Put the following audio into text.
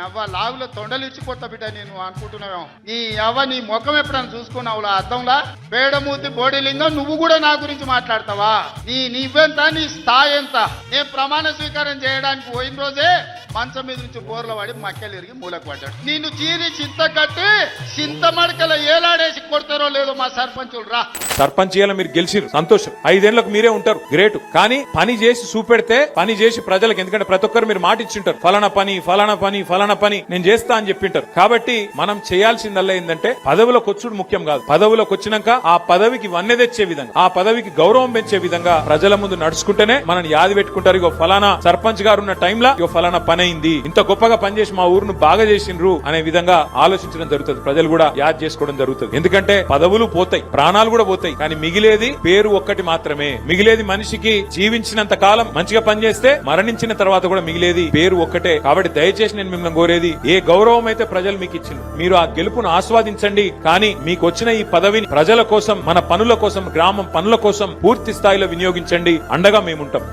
అవ్వ లాగులో తొండలు ఇచ్చిపోతా బిడ్డ నేను అనుకుంటున్నావేమో. నీ అవ్వ నీ ముఖం ఎప్పుడైనా చూసుకున్నావులా అద్దంలా? పేడమూతి బోడిలింగం, నువ్వు కూడా నా గురించి మాట్లాడతావా? నీవెంత, నీ స్థాయి ఎంత? నేను ప్రమాణ స్వీకారం చేయడానికి పోయిన రోజే మంచం మీద నుంచి బోర్ల పడి మక్కలు ఎరిగి మూలకు పడ్డాడు. నిన్ను చీరి చింత కట్టి చింత మడకల ఏలాడేసి కొడతారో లేదో మా సర్పంచులు రా. సర్పంచ్ చేయాల మీరు గెలిచిరు, సంతోషం. 5 ఏళ్లకు మీరే ఉంటారు, గ్రేట్. కానీ పని చేసి చూపెడితే, పని చేసి ప్రజలకు, ఎందుకంటే ప్రతి ఒక్కరు మీరు మాట ఇచ్చింటారు, ఫలానా పని ఫలానా పని ఫలానా పని నేను చేస్తా అని చెప్పింటారు. కాబట్టి మనం చేయాల్సిందల్లా ఏంటంటే పదవులకు వచ్చుడు ముఖ్యం కాదు. పదవులకు వచ్చినాక ఆ పదవికి వన్నె తెచ్చే విధంగా, ఆ పదవికి గౌరవం పెంచే విధంగా ప్రజల ముందు నడుచుకుంటేనే మనం యాది పెట్టుకుంటారు. ఇగో ఫలానా సర్పంచ్ గారు ఉన్న టైంలో ఇగో ఫలానా పని అయింది, ఇంత గొప్పగా పనిచేసి మా ఊరును బాగా చేసిండ్రు అనే విధంగా ఆలోచించడం జరుగుతుంది. ప్రజలు కూడా యాద్ చేసుకోవడం జరుగుతుంది. ఎందుకంటే పదవులు పోతాయి, ప్రాణాలు కూడా పోతాయి, కానీ మిగిలేది పేరు ఒక్కటి మాత్రమే. మిగిలేది మనిషికి జీవించినంత కాలం మంచిగా పనిచేస్తే మరణించిన తర్వాత కూడా మిగిలేది పేరు ఒక్కటే. కాబట్టి దయచేసి నేను మిమ్మల్ని కోరేది, ఏ గౌరవం అయితే ప్రజలు మీకు ఇచ్చింది, మీరు ఆ గెలుపును ఆస్వాదించండి. కానీ మీకు వచ్చిన ఈ పదవిని ప్రజల కోసం, మన పనుల కోసం, గ్రామం పనుల కోసం పూర్తి స్థాయిలో వినియోగించండి. అండగా మేముంటాం.